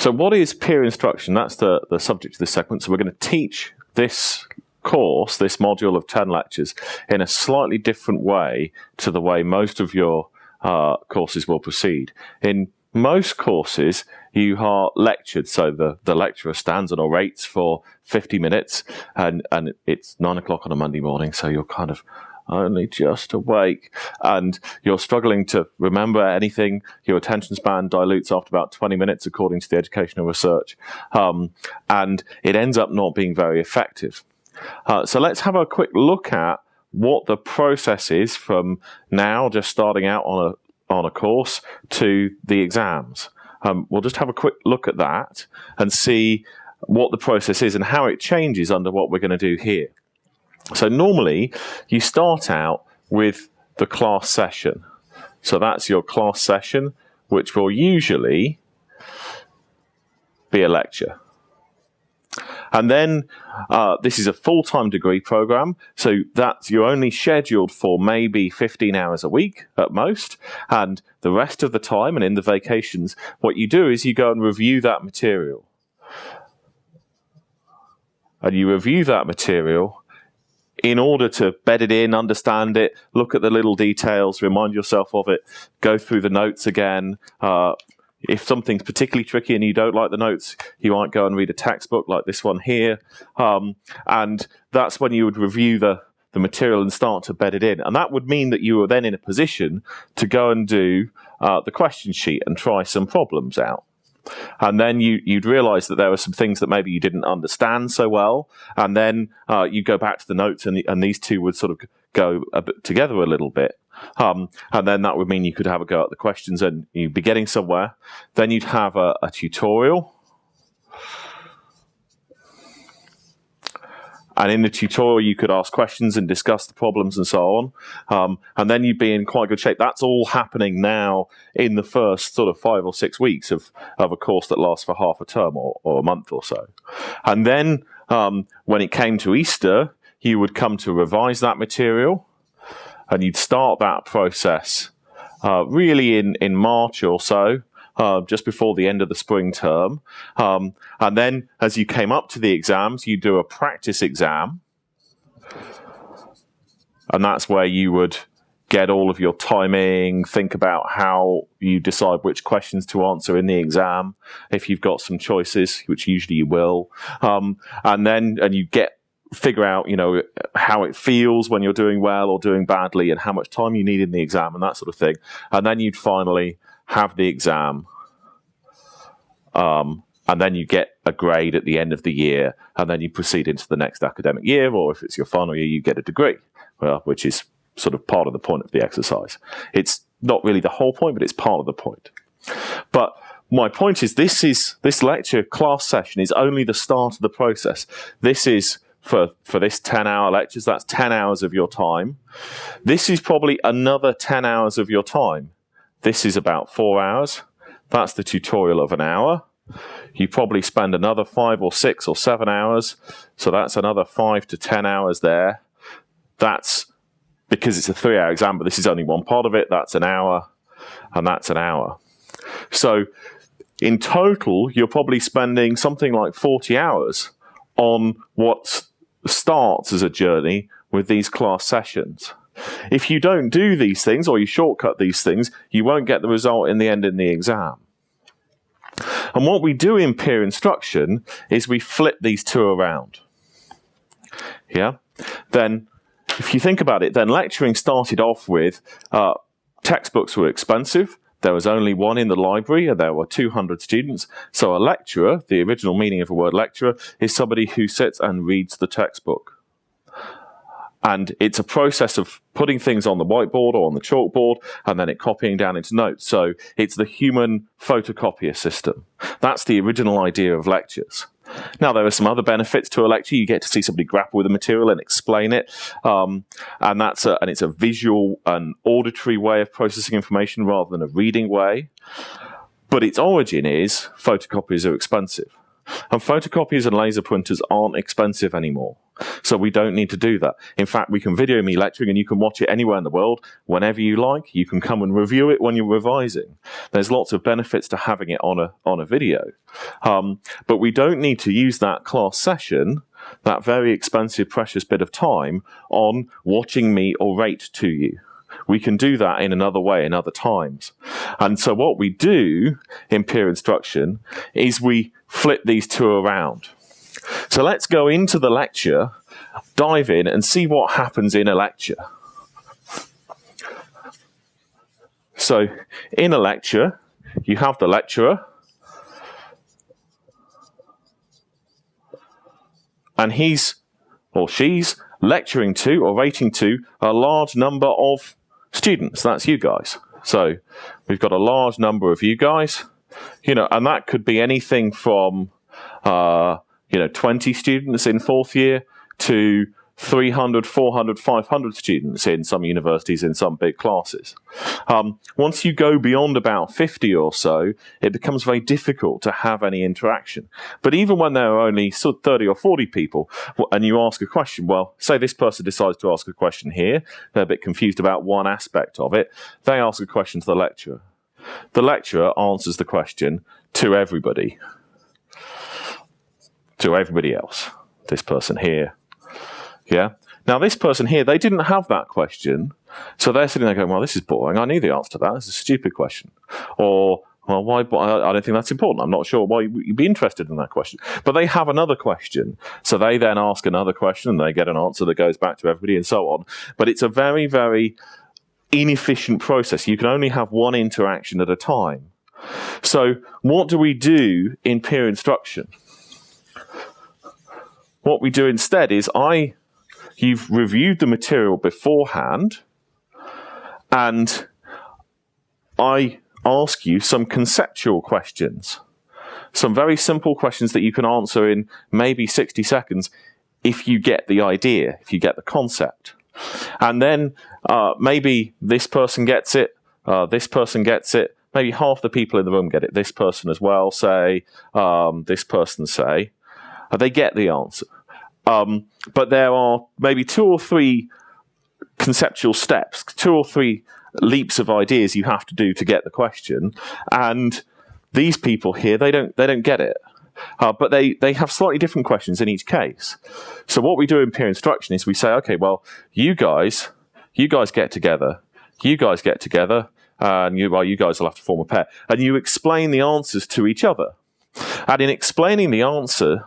So what is peer instruction? That's the subject of this segment. So we're going to teach this course, this module of 10 lectures, in a slightly different way to the way most of your courses will proceed. In most courses, you are lectured, so the lecturer stands and orates for 50 minutes, and it's 9 o'clock on a Monday morning, so you're kind of only just awake, and you're struggling to remember anything. Your attention span dilutes after about 20 minutes, according to the educational research, and it ends up not being very effective. So let's have a quick look at what the process is from now, just starting out on a course, to the exams. We'll just have a quick look at that and see what the process is and how it changes under what we're going to do here. So normally, you start out with the class session. So that's your class session, which will usually be a lecture. And then this is a full-time degree program, so that's you're only scheduled for maybe 15 hours a week at most, and the rest of the time and in the vacations, what you do is you go and review that material. And you review that material in order to bed it in, understand it, look at the little details, remind yourself of it, go through the notes again. If something's particularly tricky and you don't like the notes, you might go and read a textbook like this one here. And that's when you would review the material and start to bed it in. And that would mean that you were then in a position to go and do the question sheet and try some problems out. And then you'd realise that there were some things that maybe you didn't understand so well. And then you go back to the notes, and these two would sort of go a bit together a little bit. And then that would mean you could have a go at the questions and you'd be getting somewhere. Then you'd have a tutorial. And in the tutorial, you could ask questions and discuss the problems and so on. And then you'd be in quite good shape. That's all happening now in the first sort of 5 or 6 weeks of a course that lasts for half a term or a month or so. And then when it came to Easter, you would come to revise that material. And you'd start that process really in March or so, just before the end of the spring term. And then as you came up to the exams, you do a practice exam. And that's where you would get all of your timing, think about how you decide which questions to answer in the exam, if you've got some choices, which usually you will. And you figure out, how it feels when you're doing well or doing badly and how much time you need in the exam and that sort of thing. And then you'd finally have the exam. And then you get a grade at the end of the year, and then you proceed into the next academic year, or if it's your final year, you get a degree, which is sort of part of the point of the exercise. It's not really the whole point, but it's part of the point. But my point is this lecture class session is only the start of the process. This is for this 10-hour lectures, that's 10 hours of your time. This is probably another 10 hours of your time. This is about 4 hours. That's the tutorial of an hour. You probably spend another 5 or 6 or 7 hours. So that's another 5 to 10 hours there. That's because it's a 3-hour exam, but this is only one part of it. That's an hour, and that's an hour. So in total, you're probably spending something like 40 hours on what starts as a journey with these class sessions. If you don't do these things, or you shortcut these things, you won't get the result in the end in the exam. And what we do in peer instruction is we flip these two around. Yeah? Then, if you think about it, then lecturing started off with textbooks were expensive. There was only one in the library, and there were 200 students. So a lecturer, the original meaning of the word lecturer, is somebody who sits and reads the textbook. And it's a process of putting things on the whiteboard or on the chalkboard, and then it copying down into notes. So it's the human photocopier system. That's the original idea of lectures. Now, there are some other benefits to a lecture. You get to see somebody grapple with the material and explain it. And it's a visual and auditory way of processing information rather than a reading way. But its origin is photocopiers are expensive. And photocopiers and laser printers aren't expensive anymore. So we don't need to do that. In fact, we can video me lecturing and you can watch it anywhere in the world, whenever you like. You can come and review it when you're revising. There's lots of benefits to having it on a video. But we don't need to use that class session, that very expensive, precious bit of time, on watching me orate to you. We can do that in another way, in other times. And so what we do in peer instruction is we flip these two around. So let's go into the lecture, dive in and see what happens in a lecture. So in a lecture, you have the lecturer, and he's or she's lecturing to, orating to, a large number of students. That's you guys. So we've got a large number of you guys, and that could be anything from 20 students in fourth year to 300, 400, 500 students in some universities, in some big classes. Once you go beyond about 50 or so, it becomes very difficult to have any interaction. But even when there are only 30 or 40 people, and you ask a question, well, say this person decides to ask a question here, they're a bit confused about one aspect of it, they ask a question to the lecturer. The lecturer answers the question to everybody. To everybody else. This person here. Yeah. Now, this person here, they didn't have that question. So they're sitting there going, well, this is boring. I knew the answer to that. This is a stupid question. Or, well, why? I don't think that's important. I'm not sure why you'd be interested in that question. But they have another question. So they then ask another question and they get an answer that goes back to everybody and so on. But it's a very, very inefficient process. You can only have one interaction at a time. So what do we do in peer instruction? What we do instead is you've reviewed the material beforehand, and I ask you some conceptual questions, some very simple questions that you can answer in maybe 60 seconds if you get the idea, if you get the concept. And then maybe this person gets it, this person gets it, maybe half the people in the room get it, this person as well, say, this person say, they get the answer. But there are maybe 2 or 3 conceptual steps, 2 or 3 leaps of ideas you have to do to get the question. And these people here, they don't get it. But they have slightly different questions in each case. So what we do in peer instruction is we say, okay, well, you guys get together, and you guys will have to form a pair. And you explain the answers to each other. And in explaining the answer,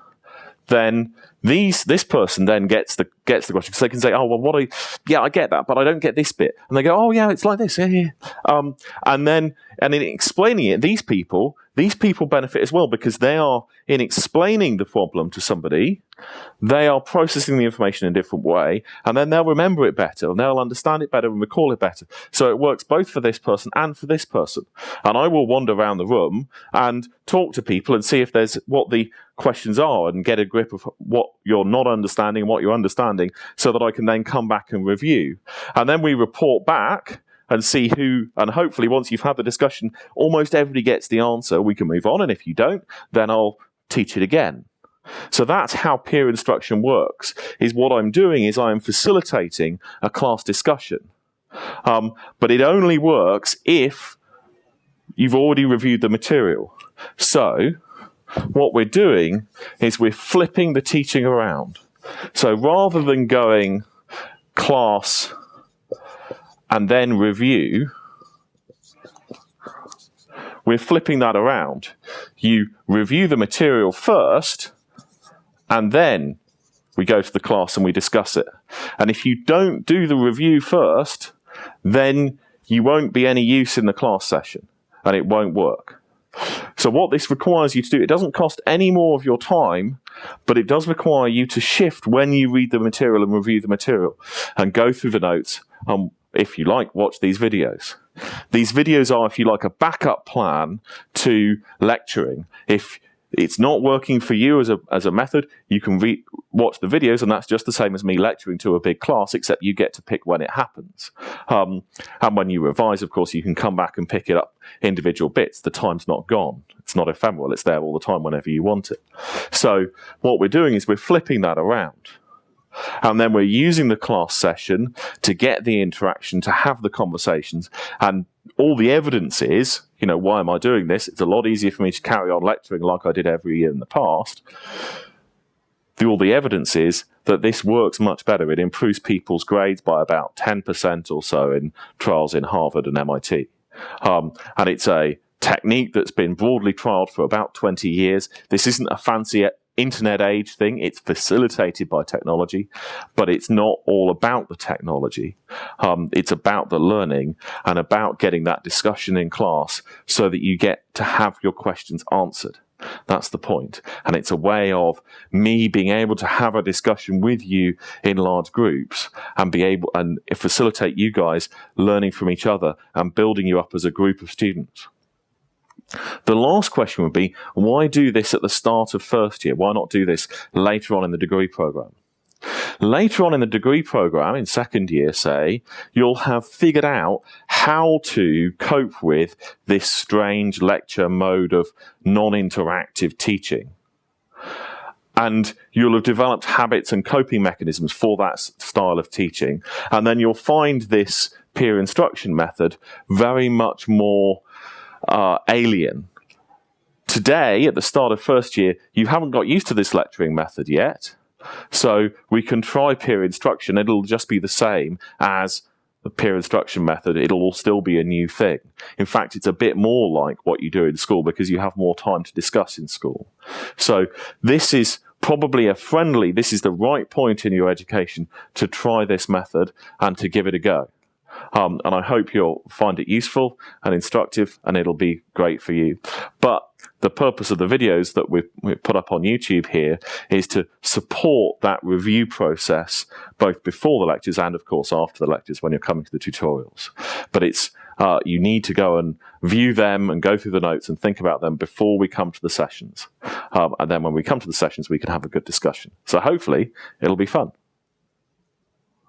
then this person then gets the question, because they can say, oh, well, I get that, but I don't get this bit. And they go, oh, yeah, it's like this. Yeah. And in explaining it, these people benefit as well, because they are, in explaining the problem to somebody, they are processing the information in a different way, and then they'll remember it better, and they'll understand it better and recall it better. So it works both for this person and for this person. And I will wander around the room and talk to people and see if there's what the questions are and get a grip of what you're not understanding and what you're understanding, so that I can then come back and review. And then we report back and see and hopefully once you've had the discussion, almost everybody gets the answer, we can move on. And if you don't, then I'll teach it again. So that's how peer instruction works, is what I'm doing is I'm facilitating a class discussion. But it only works if you've already reviewed the material. So what we're doing is we're flipping the teaching around. So rather than going class and then review, we're flipping that around. You review the material first, and then we go to the class and we discuss it. And if you don't do the review first, then you won't be any use in the class session, and it won't work. So what this requires you to do, it doesn't cost any more of your time, but it does require you to shift when you read the material and review the material, and go through the notes, if you like, watch these videos. These videos are, if you like, a backup plan to lecturing. If it's not working for you as a method, you can watch the videos, and that's just the same as me lecturing to a big class, except you get to pick when it happens. And when you revise, of course, you can come back and pick it up individual bits. The time's not gone. It's not ephemeral. It's there all the time whenever you want it. So what we're doing is we're flipping that around. And then we're using the class session to get the interaction, to have the conversations. And all the evidence is, why am I doing this? It's a lot easier for me to carry on lecturing like I did every year in the past. All the evidence is that this works much better. It improves people's grades by about 10% or so in trials in Harvard and MIT. And it's a technique that's been broadly trialed for about 20 years. This isn't a fancy internet age thing. It's facilitated by technology, but it's not all about the technology. It's about the learning and about getting that discussion in class so that you get to have your questions answered. That's the point. And it's a way of me being able to have a discussion with you in large groups and facilitate you guys learning from each other and building you up as a group of students. The last question would be, why do this at the start of first year? Why not do this later on in the degree program? Later on in the degree program, in second year, say, you'll have figured out how to cope with this strange lecture mode of non-interactive teaching. And you'll have developed habits and coping mechanisms for that style of teaching. And then you'll find this peer instruction method very much more alien. Today, at the start of first year, you haven't got used to this lecturing method yet. So we can try peer instruction. It'll just be the same as the peer instruction method. It'll all still be a new thing. In fact, it's a bit more like what you do in school because you have more time to discuss in school. So this is probably this is the right point in your education to try this method and to give it a go. And I hope you'll find it useful and instructive, and it'll be great for you. But the purpose of the videos that we've put up on YouTube here is to support that review process, both before the lectures and, of course, after the lectures when you're coming to the tutorials. But it's you need to go and view them and go through the notes and think about them before we come to the sessions. And then when we come to the sessions, we can have a good discussion. So hopefully it'll be fun.